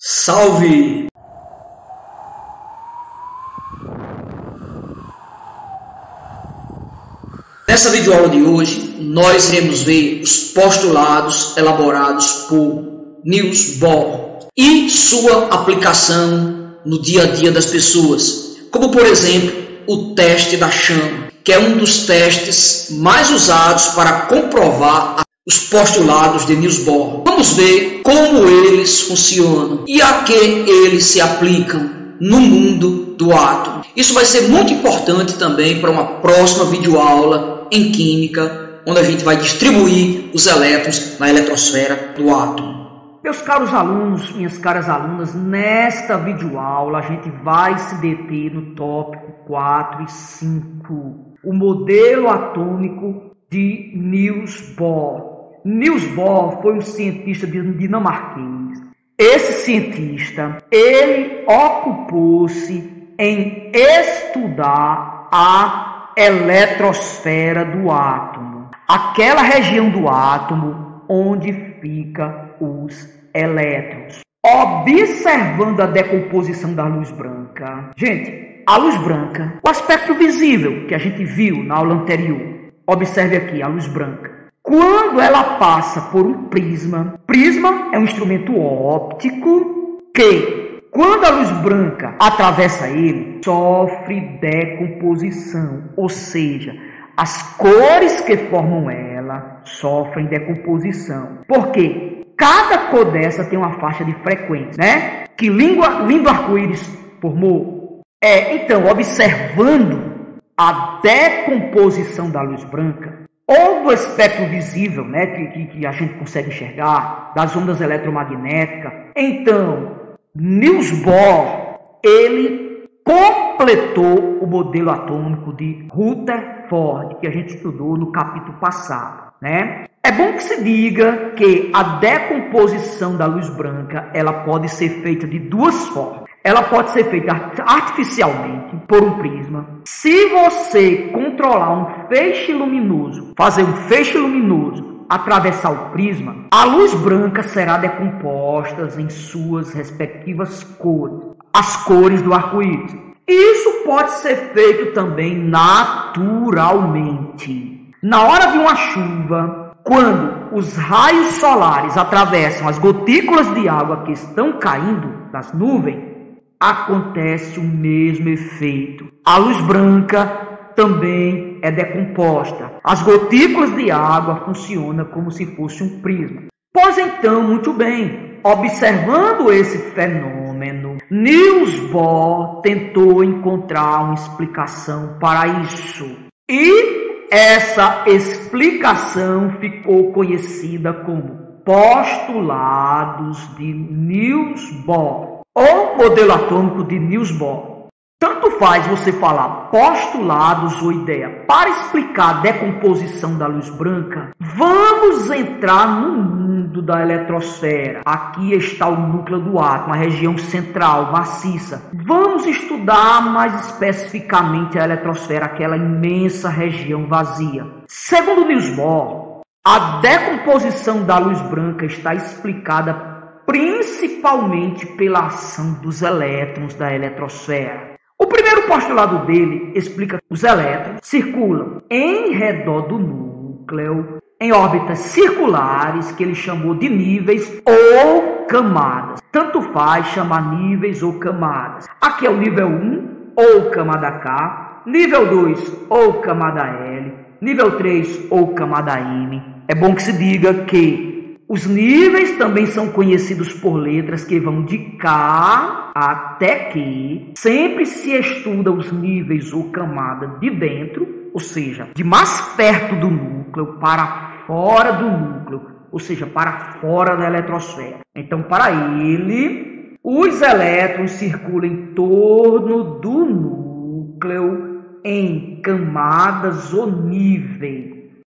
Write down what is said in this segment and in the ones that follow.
Salve! Nessa videoaula de hoje, nós iremos ver os postulados elaborados por Niels Bohr e sua aplicação no dia a dia das pessoas, como por exemplo, o teste da chama, que é um dos testes mais usados para comprovar os postulados de Niels Bohr. Vamos ver como eles funcionam e a que eles se aplicam no mundo do átomo. Isso vai ser muito importante também para uma próxima videoaula em química, onde a gente vai distribuir os elétrons na eletrosfera do átomo. Meus caros alunos, minhas caras alunas, nesta videoaula a gente vai se deter no tópico 4 e 5, o modelo atômico de Niels Bohr. Niels Bohr foi um cientista dinamarquês. Esse cientista, ele ocupou-se em estudar a eletrosfera do átomo, aquela região do átomo onde fica os elétrons. Observando a decomposição da luz branca. Gente, a luz branca, o aspecto visível que a gente viu na aula anterior. Observe aqui a luz branca. Quando ela passa por um prisma é um instrumento óptico que, quando a luz branca atravessa ele, sofre decomposição, ou seja, as cores que formam ela sofrem decomposição. Por quê? Cada cor dessa tem uma faixa de frequência, né? Que lindo arco-íris formou. Então, observando a decomposição da luz branca, ou do espectro visível, né, que a gente consegue enxergar, das ondas eletromagnéticas, então, Niels Bohr, ele completou o modelo atômico de Rutherford, que a gente estudou no capítulo passado, né? É bom que se diga que a decomposição da luz branca, ela pode ser feita de duas formas. Ela pode ser feita artificialmente por um prisma. Se você controlar um feixe luminoso, fazer um feixe luminoso atravessar o prisma, a luz branca será decomposta em suas respectivas cores, as cores do arco-íris. Isso pode ser feito também naturalmente. Na hora de uma chuva, quando os raios solares atravessam as gotículas de água que estão caindo das nuvens, acontece o mesmo efeito. A luz branca também é decomposta. As gotículas de água funcionam como se fosse um prisma. Pois então, muito bem, observando esse fenômeno, Niels Bohr tentou encontrar uma explicação para isso. E essa explicação ficou conhecida como postulados de Niels Bohr, ou modelo atômico de Niels Bohr. Tanto faz você falar postulados ou ideia. Para explicar a decomposição da luz branca, vamos entrar no mundo da eletrosfera. Aqui está o núcleo do átomo, a região central, maciça. Vamos estudar mais especificamente a eletrosfera, aquela imensa região vazia. Segundo Niels Bohr, a decomposição da luz branca está explicada principalmente pela ação dos elétrons da eletrosfera. O primeiro postulado dele explica que os elétrons circulam em redor do núcleo, em órbitas circulares, que ele chamou de níveis ou camadas. Tanto faz chamar níveis ou camadas. Aqui é o nível 1, ou camada K, nível 2, ou camada L, nível 3, ou camada M. É bom que se diga que os níveis também são conhecidos por letras que vão de K até Q. Sempre se estuda os níveis ou camada de dentro, ou seja, de mais perto do núcleo para fora do núcleo, ou seja, para fora da eletrosfera. Então, para ele, os elétrons circulam em torno do núcleo em camadas ou níveis.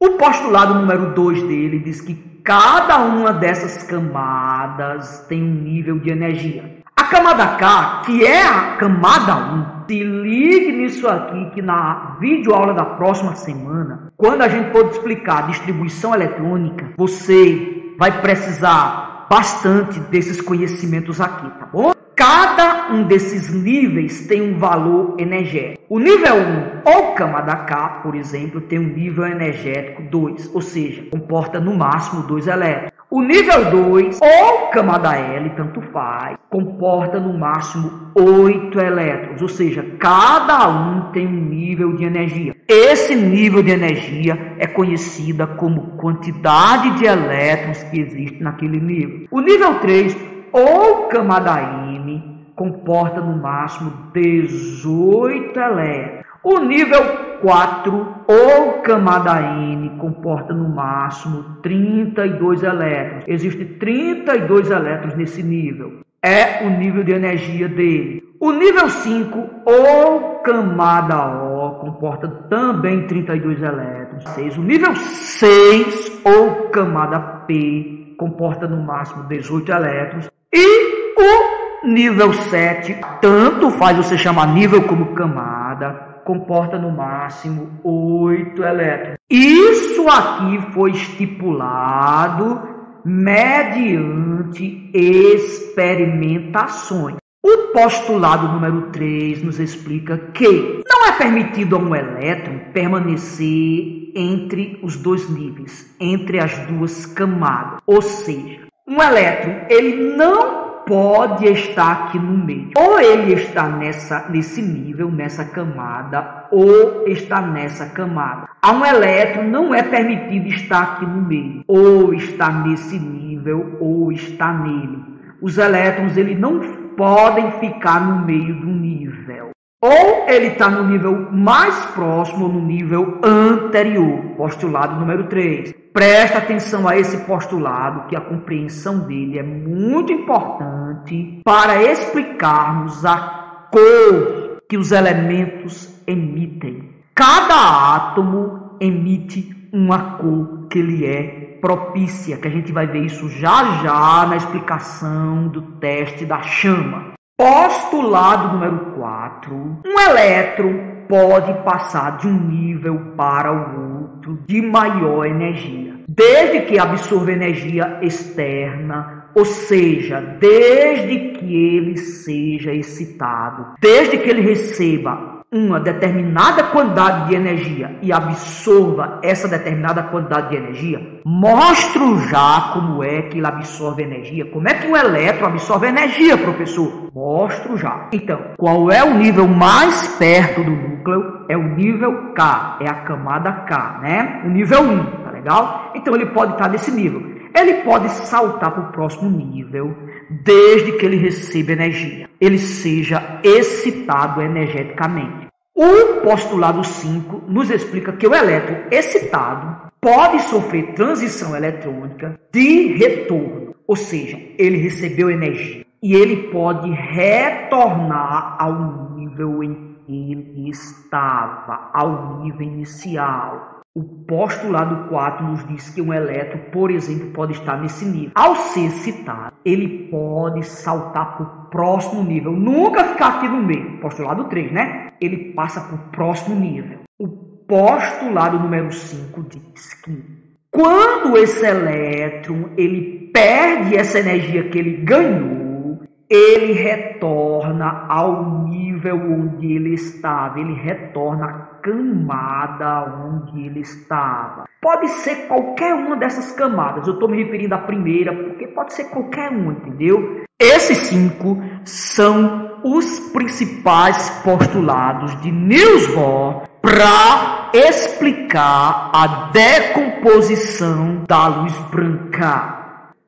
O postulado número 2 dele diz que cada uma dessas camadas tem um nível de energia. A camada K, que é a camada 1, se ligue nisso aqui que na videoaula da próxima semana, quando a gente for explicar a distribuição eletrônica, você vai precisar bastante desses conhecimentos aqui, tá bom? Cada um desses níveis tem um valor energético. O nível 1, ou camada K, por exemplo, tem um nível energético 2, ou seja, comporta no máximo 2 elétrons. O nível 2, ou camada L, tanto faz, comporta no máximo 8 elétrons, ou seja, cada um tem um nível de energia. Esse nível de energia é conhecida como quantidade de elétrons que existe naquele nível. O nível 3, ou camada M, comporta no máximo 18 elétrons. O nível 4, ou camada N, comporta no máximo 32 elétrons. Existem 32 elétrons nesse nível. É o nível de energia dele. O nível 5, ou camada O, comporta também 32 elétrons. O nível 6, ou camada P, comporta no máximo 18 elétrons. E o nível 7, tanto faz você chamar nível como camada, comporta no máximo 8 elétrons. Isso aqui foi estipulado mediante experimentações. O postulado número 3 nos explica que não é permitido a um elétron permanecer entre os dois níveis, entre as duas camadas. Ou seja, um elétron ele não pode estar aqui no meio. Ou ele está nesse nível, nessa camada, ou está nessa camada. A um elétron não é permitido estar aqui no meio. Ou está nesse nível, ou está nele. Os elétrons eles não podem ficar no meio do nível. Ou ele está no nível mais próximo ou no nível anterior. Postulado número 3. Presta atenção a esse postulado, que a compreensão dele é muito importante para explicarmos a cor que os elementos emitem. Cada átomo emite uma cor que lhe é propícia, que a gente vai ver isso já já na explicação do teste da chama. Postulado número 4. Um elétron pode passar de um nível para o outro de maior energia, desde que absorva energia externa, ou seja, desde que ele seja excitado, desde que ele receba uma determinada quantidade de energia e absorva essa determinada quantidade de energia. Mostro já como é que ele absorve energia. Como é que um elétron absorve energia, professor? Mostro já. Então, qual é o nível mais perto do núcleo? É o nível K, é a camada K, né? O nível 1, tá legal? Então, ele pode estar nesse nível. Ele pode saltar para o próximo nível, desde que ele receba energia, ele seja excitado energeticamente. O postulado 5 nos explica que o elétron excitado pode sofrer transição eletrônica de retorno, ou seja, ele recebeu energia e ele pode retornar ao nível em que ele estava, ao nível inicial. O postulado 4 nos diz que um elétron, por exemplo, pode estar nesse nível. Ao ser excitado, ele pode saltar para o próximo nível. Nunca ficar aqui no meio. Postulado 3, né? Ele passa para o próximo nível. O postulado número 5 diz que quando esse elétron ele perde essa energia que ele ganhou, ele retorna ao nível onde ele estava. Ele retorna à camada onde ele estava. Pode ser qualquer uma dessas camadas. Eu estou me referindo à primeira, porque pode ser qualquer uma, entendeu? Esses 5 são os principais postulados de Niels Bohr para explicar a decomposição da luz branca.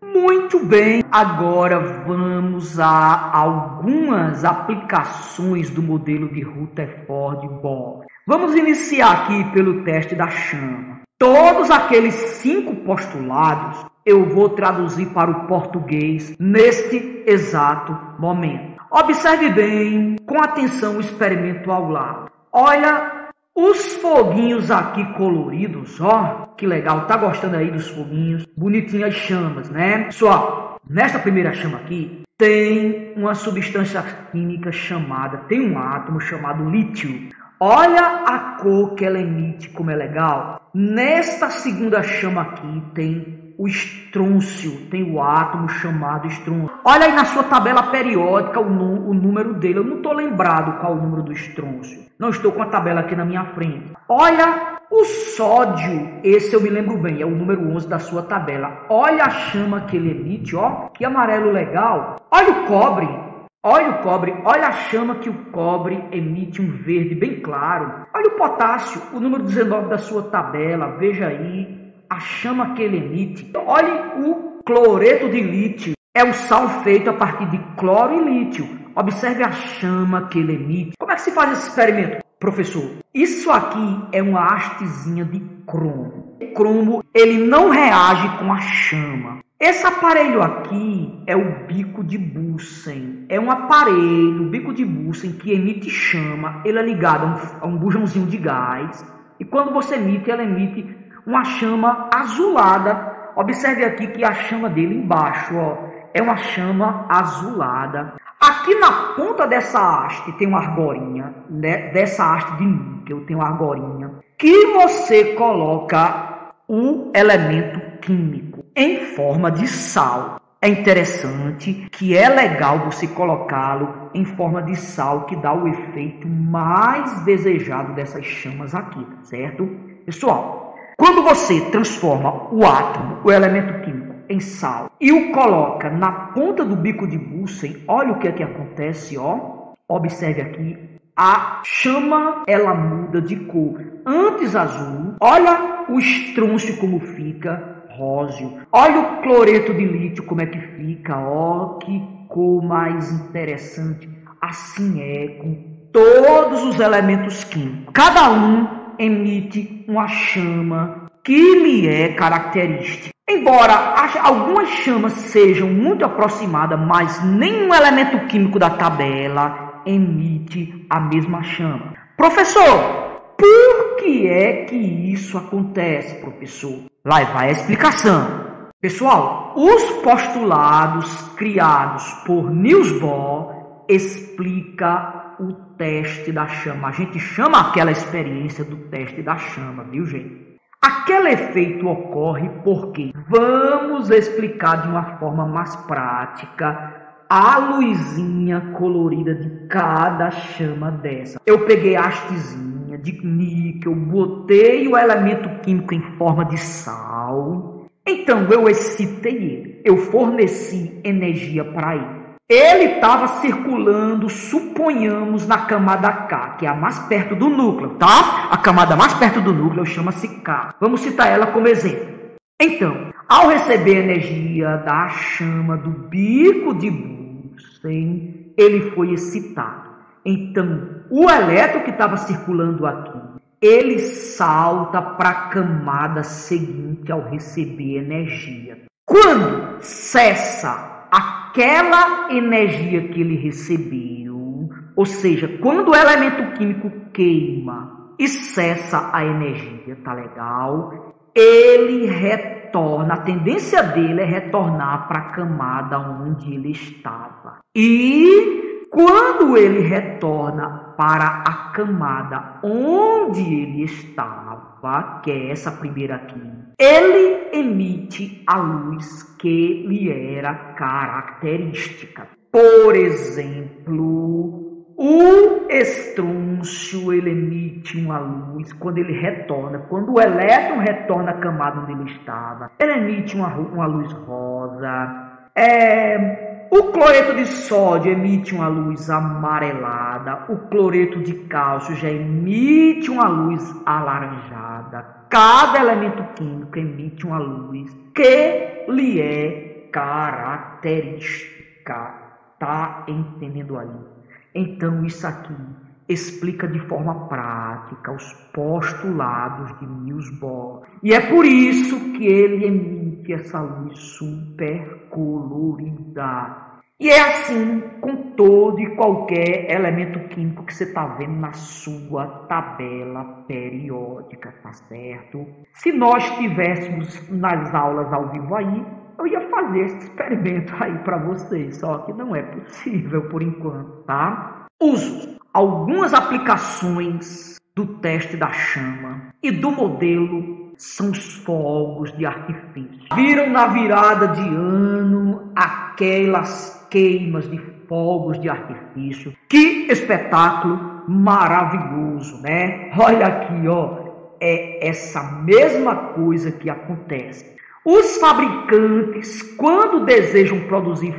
Muito bem, agora vamos a algumas aplicações do modelo de Rutherford-Bohr. Vamos iniciar aqui pelo teste da chama. Todos aqueles 5 postulados eu vou traduzir para o português neste exato momento. Observe bem, com atenção, o experimento ao lado. Olha os foguinhos aqui coloridos, ó, que legal, tá gostando aí dos foguinhos? Bonitinhas as chamas, né? Pessoal, nessa primeira chama aqui, tem uma substância química chamada, tem um átomo chamado lítio. Olha a cor que ela emite, como é legal. Nesta segunda chama aqui tem o estrôncio, tem o átomo chamado estrôncio. Olha aí na sua tabela periódica o número dele. Eu não estou lembrado qual o número do estrôncio. Não estou com a tabela aqui na minha frente. Olha o sódio, esse eu me lembro bem, é o número 11 da sua tabela. Olha a chama que ele emite, ó, que amarelo legal. Olha o cobre, olha a chama que o cobre emite, um verde bem claro. Olha o potássio, o número 19 da sua tabela, veja aí a chama que ele emite. Olhe o cloreto de lítio, é um sal feito a partir de cloro e lítio. Observe a chama que ele emite. Como é que se faz esse experimento, professor? Isso aqui é uma hastezinha de cromo. O cromo, ele não reage com a chama. Esse aparelho aqui é o bico de Bunsen. É um aparelho, o bico de Bunsen, que emite chama. Ele é ligado a um bujãozinho de gás. E quando você emite, ela emite uma chama azulada. Observe aqui que a chama dele embaixo, ó, é uma chama azulada. Aqui na ponta dessa haste tem uma argolinha, né? Dessa haste de níquel tem uma argolinha, que você coloca o elemento químico em forma de sal. É interessante que é legal você colocá-lo em forma de sal, que dá o efeito mais desejado dessas chamas aqui, certo? Pessoal, quando você transforma o átomo, o elemento químico, em sal e o coloca na ponta do bico de Bunsen, olha o que é que acontece, ó. Observe aqui, a chama ela muda de cor, antes azul, olha o estrôncio como fica, róseo, olha o cloreto de lítio como é que fica, ó, que cor mais interessante. Assim é com todos os elementos químicos, cada um emite uma chama que lhe é característica. Embora algumas chamas sejam muito aproximadas, mas nenhum elemento químico da tabela emite a mesma chama. Professor, por que é que isso acontece, professor? Lá vai a explicação. Pessoal, os postulados criados por Niels Bohr explica o teste da chama. A gente chama aquela experiência do teste da chama, viu, gente? Aquele efeito ocorre porque, vamos explicar de uma forma mais prática, a luzinha colorida de cada chama dessa. Eu peguei a hastezinha de níquel, botei o elemento químico em forma de sal, então eu excitei ele, eu forneci energia para ele. Ele estava circulando, suponhamos, na camada K, que é a mais perto do núcleo, tá? A camada mais perto do núcleo chama-se K. Vamos citar ela como exemplo. Então, ao receber energia da chama do bico de Bunsen, ele foi excitado. Então, o elétron que estava circulando aqui, ele salta para a camada seguinte ao receber energia. Quando cessa aquela energia que ele recebeu, ou seja, quando o elemento químico queima e cessa a energia, tá legal? Ele retorna, a tendência dele é retornar para a camada onde ele estava. E quando ele retorna para a camada onde ele estava, que é essa primeira aqui, ele emite a luz que lhe era característica. Por exemplo, o estrôncio ele emite uma luz quando ele retorna. Quando o elétron retorna à camada onde ele estava, ele emite uma luz rosa. O cloreto de sódio emite uma luz amarelada. O cloreto de cálcio já emite uma luz alaranjada. Cada elemento químico emite uma luz que lhe é característica. Tá entendendo aí? Então, isso aqui explica de forma prática os postulados de Niels Bohr. E é por isso que ele emite essa luz supercolorida. E é assim com todo e qualquer elemento químico que você está vendo na sua tabela periódica, tá certo? Se nós tivéssemos nas aulas ao vivo aí, eu ia fazer esse experimento aí para vocês, só que não é possível por enquanto, tá? Uso algumas aplicações do teste da chama e do modelo são os fogos de artifício. Viram na virada de ano aquelas queimas de fogos de artifício? Que espetáculo maravilhoso, né? Olha aqui, ó, é essa mesma coisa que acontece. Os fabricantes, quando desejam produzir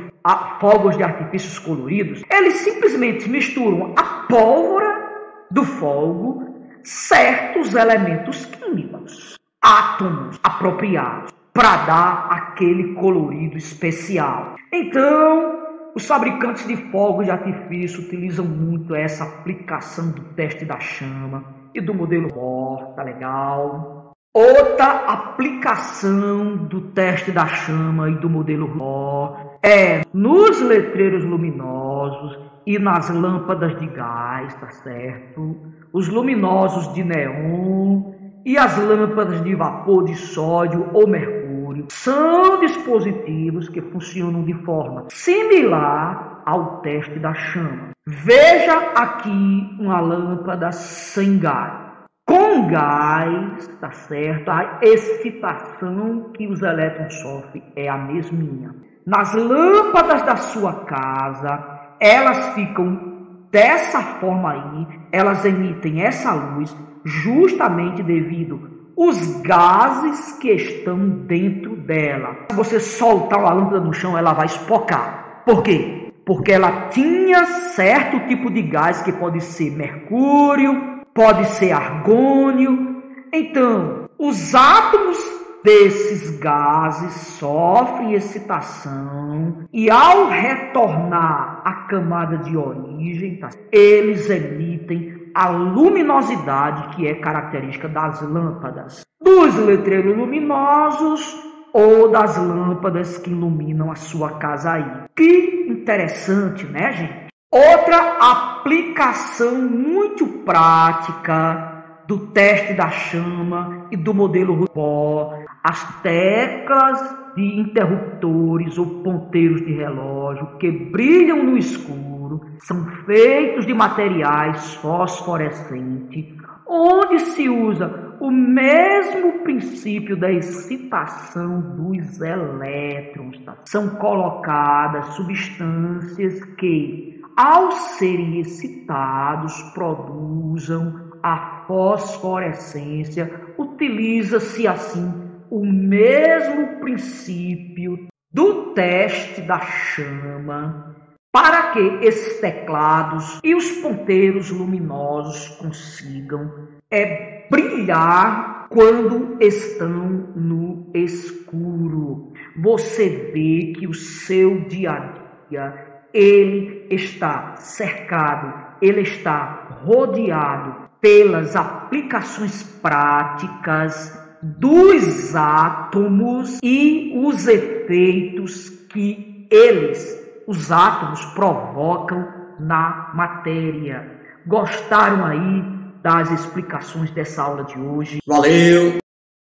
fogos de artifícios coloridos, eles simplesmente misturam a pólvora do fogo, certos elementos químicos, átomos apropriados, para dar aquele colorido especial. Então, os fabricantes de fogos de artifício utilizam muito essa aplicação do teste da chama e do modelo Bohr, tá legal? Outra aplicação do teste da chama e do modelo Bohr é nos letreiros luminosos e nas lâmpadas de gás, tá certo? Os luminosos de neon e as lâmpadas de vapor de sódio ou mercúrio são dispositivos que funcionam de forma similar ao teste da chama. Veja aqui uma lâmpada sem gás. Com gás, tá certo? A excitação que os elétrons sofrem é a mesminha. Nas lâmpadas da sua casa, elas ficam dessa forma aí, elas emitem essa luz justamente devido aos gases que estão dentro dela. Se você soltar uma lâmpada no chão, ela vai espocar. Por quê? Porque ela tinha certo tipo de gás que pode ser mercúrio, pode ser argônio. Então, os átomos desses gases sofrem excitação e ao retornar à camada de origem, eles emitem a luminosidade que é característica das lâmpadas, dos letreiros luminosos ou das lâmpadas que iluminam a sua casa aí. Que interessante, né, gente? Outra aplicação muito prática do teste da chama e do modelo Bohr, as teclas de interruptores ou ponteiros de relógio que brilham no escuro são feitos de materiais fosforescentes, onde se usa o mesmo princípio da excitação dos elétrons. Tá? São colocadas substâncias que, ao serem excitados, produzam a fosforescência. Utiliza-se assim o mesmo princípio do teste da chama para que esses teclados e os ponteiros luminosos consigam brilhar quando estão no escuro. Você vê que o seu dia a dia ele está cercado, ele está rodeado pelas aplicações práticas dos átomos e os efeitos que os átomos provocam na matéria. Gostaram aí das explicações dessa aula de hoje? Valeu!